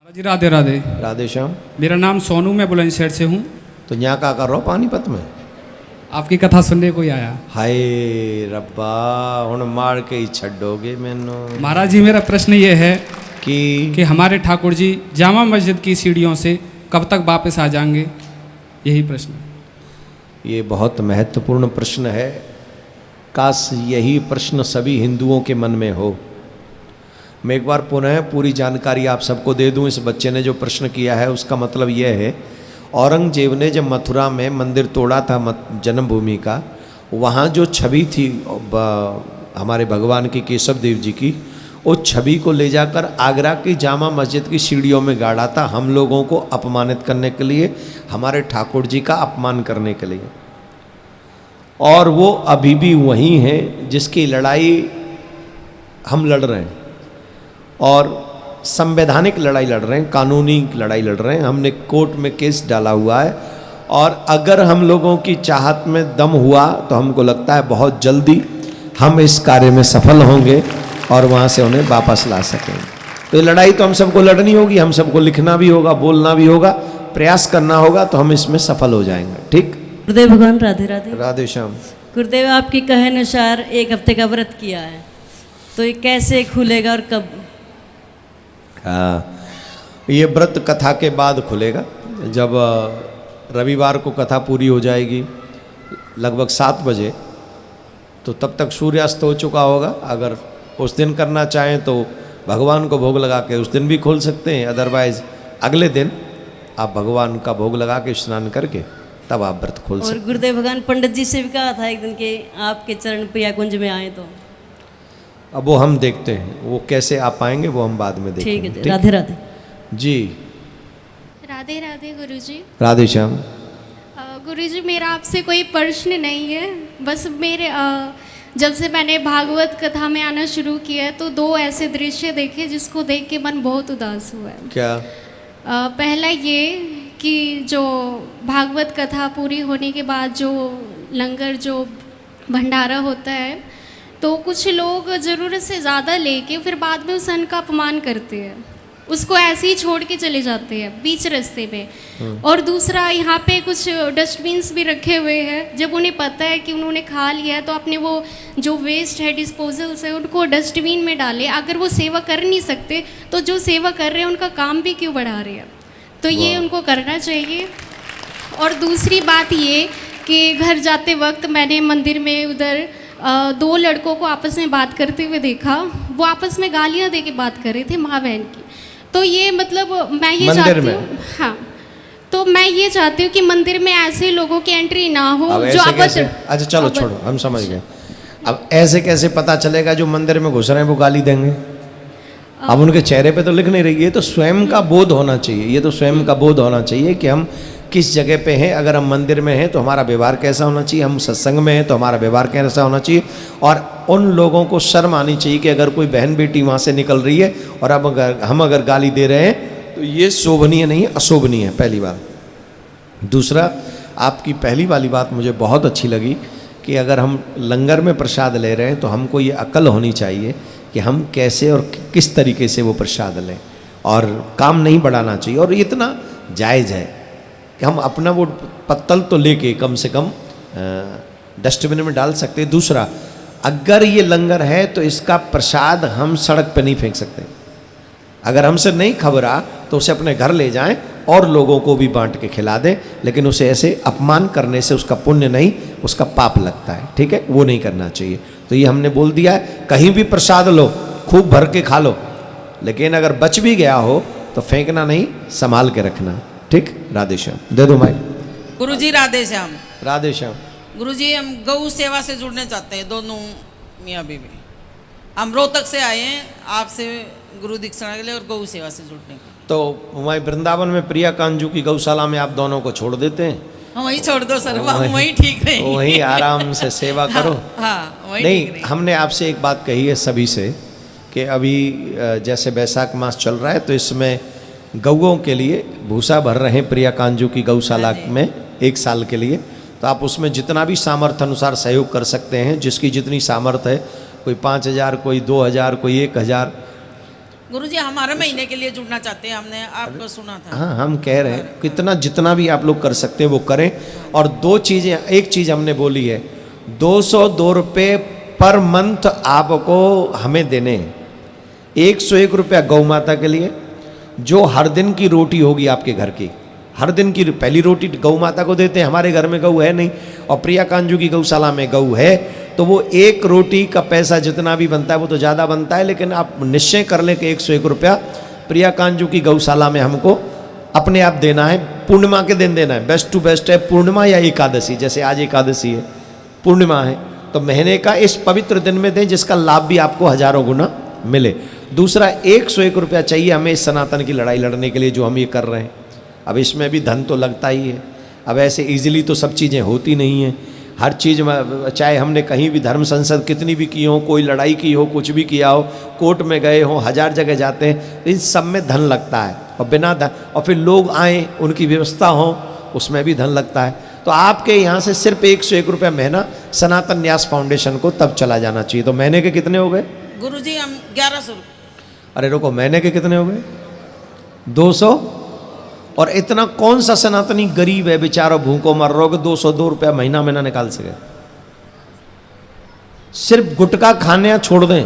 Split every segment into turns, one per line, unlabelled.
जी राधे राधे।
राधे श्याम।
मेरा नाम सोनू, मैं बुलंदशहर से हूँ।
तो यहाँ क्या कर रहा हो पानीपत में?
आपकी कथा सुनने को ही आया।
हाय रब्बा, हुण मार के ही छड़ोगे मैनू।
महाराज जी, मेरा प्रश्न ये है
कि
हमारे ठाकुर जी जामा मस्जिद की सीढ़ियों से कब तक वापस आ जाएंगे, यही प्रश्न।
ये बहुत महत्वपूर्ण प्रश्न है। काश यही प्रश्न सभी हिंदुओं के मन में हो। मैं एक बार पुनः पूरी जानकारी आप सबको दे दूं। इस बच्चे ने जो प्रश्न किया है उसका मतलब यह है, औरंगजेब ने जब मथुरा में मंदिर तोड़ा था जन्मभूमि का, वहाँ जो छवि थी हमारे भगवान की, केशव देव जी की, वो छवि को ले जाकर आगरा की जामा मस्जिद की सीढ़ियों में गाड़ा था, हम लोगों को अपमानित करने के लिए, हमारे ठाकुर जी का अपमान करने के लिए। और वो अभी भी वही है जिसकी लड़ाई हम लड़ रहे हैं, और संवैधानिक लड़ाई लड़ रहे हैं, कानूनी लड़ाई लड़ रहे हैं। हमने कोर्ट में केस डाला हुआ है, और अगर हम लोगों की चाहत में दम हुआ तो हमको लगता है बहुत जल्दी हम इस कार्य में सफल होंगे और वहाँ से उन्हें वापस ला सकेंगे। तो ये लड़ाई तो हम सबको लड़नी होगी, हम सबको लिखना भी होगा, बोलना भी होगा, प्रयास करना होगा, तो हम इसमें सफल हो जाएंगे। ठीक।
गुरुदेव भगवान राधे राधे।
राधे श्याम।
गुरुदेव, आपकी कहे अनुसार 1 हफ्ते का व्रत किया है, तो ये कैसे खुलेगा और कब?
ये व्रत कथा के बाद खुलेगा। जब रविवार को कथा पूरी हो जाएगी लगभग 7 बजे, तो तब तक सूर्यास्त हो चुका होगा। अगर उस दिन करना चाहें तो भगवान को भोग लगा के उस दिन भी खोल सकते हैं, अदरवाइज अगले दिन आप भगवान का भोग लगा के स्नान करके तब आप व्रत खोल सकते हैं।
और गुरुदेव भगवान पंडित जी से भी कहा था एक दिन के आपके चरण प्रिया कुंज में आए, तो
अब वो हम देखते हैं, वो कैसे आ पाएंगे वो हम बाद में देखेंगे।
ठीक है। राधे राधे
जी।
राधे राधे गुरुजी।
राधे श्याम।
गुरुजी, मेरा आपसे कोई प्रश्न नहीं है, बस मेरे जब से मैंने भागवत कथा में आना शुरू किया है तो 2 ऐसे दृश्य देखे जिसको देख के मन बहुत उदास हुआ है।
क्या?
पहला ये कि जो भागवत कथा पूरी होने के बाद जो लंगर, जो भंडारा होता है, तो कुछ लोग ज़रूरत से ज़्यादा लेके फिर बाद में उस अन्न का अपमान करते हैं, उसको ऐसे ही छोड़ के चले जाते हैं बीच रास्ते में। और दूसरा, यहाँ पे कुछ डस्टबिन्स भी रखे हुए हैं, जब उन्हें पता है कि उन्होंने खा लिया है तो अपने वो जो वेस्ट है, डिस्पोजल्स है, उनको डस्टबिन में डाले। अगर वो सेवा कर नहीं सकते तो जो सेवा कर रहे हैं उनका काम भी क्यों बढ़ा रहे हैं, तो ये उनको करना चाहिए। और दूसरी बात ये कि घर जाते वक्त मैंने मंदिर में उधर 2 लड़कों को आपस में बात करते हुए देखा। वो आपस में गालियाँ दे के बात कर रहे थे, माँ बहन की। तो ये मतलब मैं ये चाहती हूँ, हाँ, तो मैं ये चाहती हूँ कि मंदिर में ऐसे लोगों की एंट्री ना हो जो
अच्छा चलो छोड़ो, हम समझ गए। अब ऐसे कैसे पता चलेगा जो मंदिर में घुस रहे हैं वो गाली देंगे? अब उनके चेहरे पे तो लिख नहीं रही है, तो स्वयं का बोध होना चाहिए। ये तो स्वयं का बोध होना चाहिए कि हम किस जगह पे हैं। अगर हम मंदिर में हैं तो हमारा व्यवहार कैसा होना चाहिए, हम सत्संग में हैं तो हमारा व्यवहार कैसा होना चाहिए। और उन लोगों को शर्म आनी चाहिए कि अगर कोई बहन बेटी वहाँ से निकल रही है और अब अगर गाली दे रहे हैं तो ये शोभनीय नहीं है, अशोभनीय है, पहली बात। दूसरा, आपकी पहली वाली बात मुझे बहुत अच्छी लगी कि अगर हम लंगर में प्रसाद ले रहे हैं तो हमको ये अक्ल होनी चाहिए कि हम कैसे और किस तरीके से वो प्रसाद लें, और काम नहीं बढ़ाना चाहिए। और इतना जायज़ है कि हम अपना वो पत्तल तो लेके कम से कम डस्टबिन में डाल सकते हैं। दूसरा, अगर ये लंगर है तो इसका प्रसाद हम सड़क पे नहीं फेंक सकते। अगर हमसे नहीं खबरा तो उसे अपने घर ले जाएं और लोगों को भी बांट के खिला दें, लेकिन उसे ऐसे अपमान करने से उसका पुण्य नहीं, उसका पाप लगता है। ठीक है, वो नहीं करना चाहिए। तो ये हमने बोल दिया है, कहीं भी प्रसाद लो खूब भर के खा लो, लेकिन अगर बच भी गया हो तो फेंकना नहीं, संभाल के रखना। ठीक। राधे श्याम। दे दो माइक।
गुरुजी राधे श्याम।
राधे श्याम।
गुरुजी, हम गौ सेवा से जुड़ने चाहते हैं, दोनों मियाँ बीवी। हम रोहतक से आए हैं आपसे गुरु दीक्षा के लिए और गौ सेवा से जुड़ने के लिए।
तो वहीं वृंदावन में प्रिया कांजू की गौशाला में आप दोनों को छोड़ देते हैं।
हम वहीं छोड़ दो सर, वहीं ठीक रहेंगे।
वहीं आराम से सेवा करो।
हाँ, वहीं
नहीं, हमने आपसे एक बात कही है सभी से कि अभी जैसे बैसाख मास चल रहा है तो इसमें गौओं के लिए भूसा भर रहे हैं प्रिया कांजू की गौशाला में 1 साल के लिए। तो आप उसमें जितना भी सामर्थ्य अनुसार सहयोग कर सकते हैं, जिसकी जितनी सामर्थ्य है, कोई 5,000, कोई 2,000, कोई 1,000।
गुरुजी हमारे महीने के लिए जुड़ना चाहते हैं, हमने आपको सुना था।
हाँ, हम कह रहे हैं कितना जितना भी आप लोग कर सकते हैं वो करें। और दो चीज़ें, एक चीज़ हमने बोली है, 202 रुपये पर मंथ आपको हमें देने हैं। 101 रुपया गौ माता के लिए, जो हर दिन की रोटी होगी आपके घर की, हर दिन की पहली रोटी गौ माता को देते हैं। हमारे घर में गऊ है नहीं, और प्रिया कांजू की गौशाला में गऊ है, तो वो एक रोटी का पैसा जितना भी बनता है वो तो ज़्यादा बनता है, लेकिन आप निश्चय कर लें कि 101 रुपया प्रिया कांजू की गौशाला में हमको अपने आप देना है। पूर्णिमा के दिन देना है, बेस्ट टू बेस्ट है पूर्णिमा या एकादशी, जैसे आज एकादशी है, पूर्णिमा है, तो महीने का इस पवित्र दिन में दें, जिसका लाभ भी आपको हजारों गुना मिले। दूसरा, 101 रुपया चाहिए हमें इस सनातन की लड़ाई लड़ने के लिए जो हम ये कर रहे हैं। अब इसमें भी धन तो लगता ही है। अब ऐसे इजीली तो सब चीज़ें होती नहीं हैं। हर चीज़ में, चाहे हमने कहीं भी धर्म संसद कितनी भी की हो, कोई लड़ाई की हो, कुछ भी किया हो, कोर्ट में गए हो, 1000 जगह जाते हैं, इन सब में धन लगता है। और बिना धन, और फिर लोग आए, उनकी व्यवस्था हो, उसमें भी धन लगता है। तो आपके यहाँ से सिर्फ 101 रुपया महीना सनातन न्यास फाउंडेशन को तब चला जाना चाहिए। तो महीने के कितने हो गए
गुरुजी? हम 1100।
अरे रुको, महीने के कितने हो गए? 200। और इतना कौन सा सनातनी गरीब है बेचारा, भूखों मर रहा हो कि 202 रुपया महीना में ना निकाल सके? सिर्फ गुटखा खाने छोड़ दें,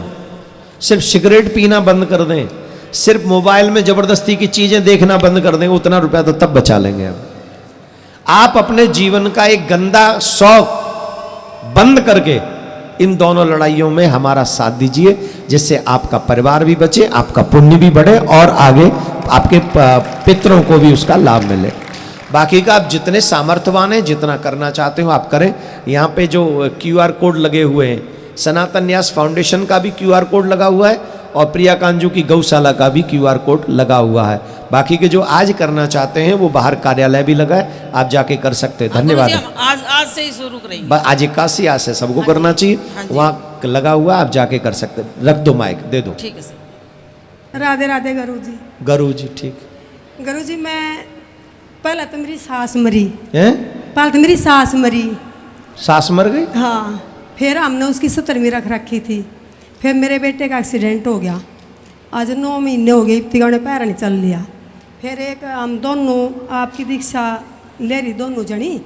सिर्फ सिगरेट पीना बंद कर दें, सिर्फ मोबाइल में जबरदस्ती की चीजें देखना बंद कर दें, उतना रुपया तो तब बचा लेंगे। आप अपने जीवन का एक गंदा शौक बंद करके इन दोनों लड़ाइयों में हमारा साथ दीजिए, जिससे आपका परिवार भी बचे, आपका पुण्य भी बढ़े, और आगे आपके पितरों को भी उसका लाभ मिले। बाकी का आप जितने सामर्थ्यवान हैं, जितना करना चाहते हो आप करें। यहाँ पे जो QR कोड लगे हुए हैं, सनातन न्यास फाउंडेशन का भी QR कोड लगा हुआ है, और प्रिया कांजू की गौशाला का भी QR कोड लगा हुआ है। बाकी के जो आज करना चाहते हैं वो बाहर कार्यालय भी लगा है, आप जाके कर सकते हैं। धन्यवाद।
आज से ही शुरू करेंगे।
आज 81 आज से सबको करना चाहिए, वहाँ लगा हुआ आप जाके कर सकते हैं। रख दो माइक, दे दो।
ठीक है सर।
राधे राधे गुरु जी।
गुरु जी ठीक।
गुरु जी, मैं पहले तो मेरी सास मरी
हैं?
पहले तो मेरी सास मरी।
सास मर गई?
हाँ, फिर हमने उसकी 70वीं रख रखी थी। फिर मेरे बेटे का एक्सीडेंट हो गया, आज 9 महीने हो गए, इतने ने पैर नहीं चल लिया। फिर एक हम दोनों आपकी दीक्षा ले रही, दोनों जनी,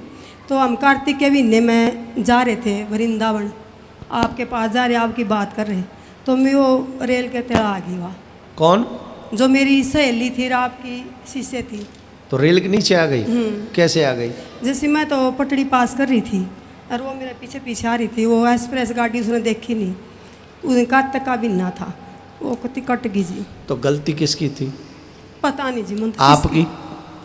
तो हम कार्तिक के महीने में जा रहे थे वृंदावन, आपके पास जा रहे, आपकी बात कर रहे, तो मैं वो रेल के तले आ गई। वहाँ
कौन?
जो मेरी सहेली थी, आपकी शिष्य थी।
तो रेल के नीचे आ गई? कैसे आ गई?
जैसे मैं तो पटड़ी पास कर रही थी और वो मेरे पीछे पीछे आ रही थी। वो एक्सप्रेस गाड़ी उसने देखी नहीं, उनका तक का भी ना था, वो कति कट गई जी।
तो गलती किसकी थी?
पता नहीं जी, मन
आपकी?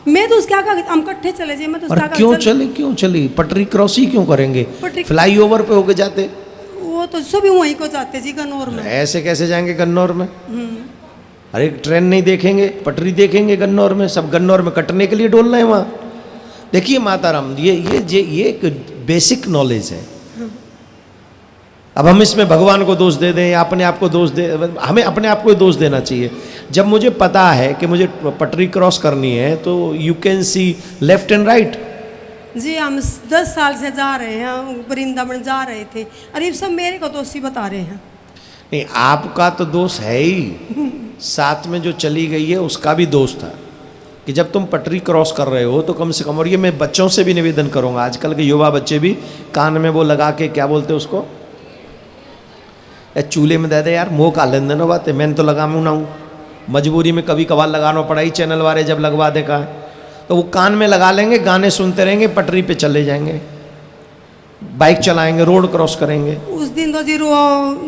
मैं तो उसके आगे हम इकट्ठे चले जी, मैं तो
और क्यों चले, क्यों चली? पटरी क्रॉस ही क्यों करेंगे? फ्लाई ओवर पे होके जाते?
वो तो सभी वहीं को जाते जी, गन्नौर में।
ऐसे कैसे जाएंगे गन्नौर में? अरे ट्रेन नहीं देखेंगे, पटरी देखेंगे गन्नौर में? सब गन्नौर में कटने के लिए डोलना है वहाँ। देखिए माता राम, ये एक बेसिक नॉलेज है। अब हम इसमें भगवान को दोष दे दें या अपने आप को दोष दे, हमें अपने आप को दोष देना चाहिए। जब मुझे पता है कि मुझे पटरी क्रॉस करनी है तो you can see left and right.
जी हम 10 साल से जा रहे हैं, वृंदावन जा रहे थे, अरे सब मेरे को दोषी बता रहे हैं।
नहीं, आपका तो दोष है ही, साथ में जो चली गई है उसका भी दोष था कि जब तुम पटरी क्रॉस कर रहे हो तो कम से कम, और ये मैं बच्चों से भी निवेदन करूँगा, आजकल के युवा बच्चे भी कान में वो लगा के, क्या बोलते उसको, चूल्हे में दे दे यार, मुँह का लेन देना बात है, मैंने तो लगा ना हूँ, मजबूरी में कभी कभार लगाना पड़ा ही, चैनल वाले जब लगवा दे का, तो वो कान में लगा लेंगे, गाने सुनते रहेंगे, पटरी पे चले जाएंगे, बाइक चलाएंगे, रोड क्रॉस करेंगे।
उस दिन तो जीरो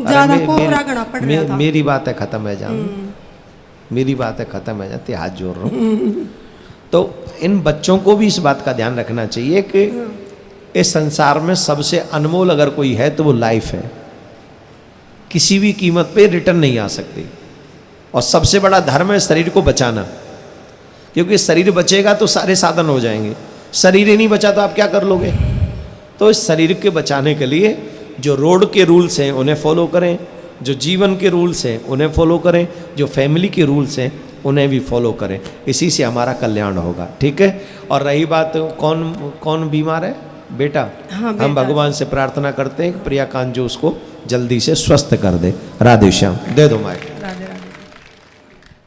ज्यादा कोहरा गना पड़ रहा था।
मेरी बात है खत्म है जान, मेरी बात है खत्म है जाती, हाथ जोड़ रहा हूँ। तो इन बच्चों को भी इस बात का ध्यान रखना चाहिए कि इस संसार में सबसे अनमोल अगर कोई है तो वो लाइफ है, किसी भी कीमत पे रिटर्न नहीं आ सकती। और सबसे बड़ा धर्म है शरीर को बचाना, क्योंकि शरीर बचेगा तो सारे साधन हो जाएंगे, शरीर ही नहीं बचा तो आप क्या कर लोगे। तो इस शरीर के बचाने के लिए जो रोड के रूल्स हैं उन्हें फॉलो करें, जो जीवन के रूल्स हैं उन्हें फॉलो करें, जो फैमिली के रूल्स हैं उन्हें भी फॉलो करें, इसी से हमारा कल्याण होगा। ठीक है। और रही बात कौन बीमार है बेटा,
हाँ,
हम भगवान से प्रार्थना करते हैं कि प्रिया कांजू उसको जल्दी से स्वस्थ कर दे। राधे श्याम। दे दो माइक।
राधे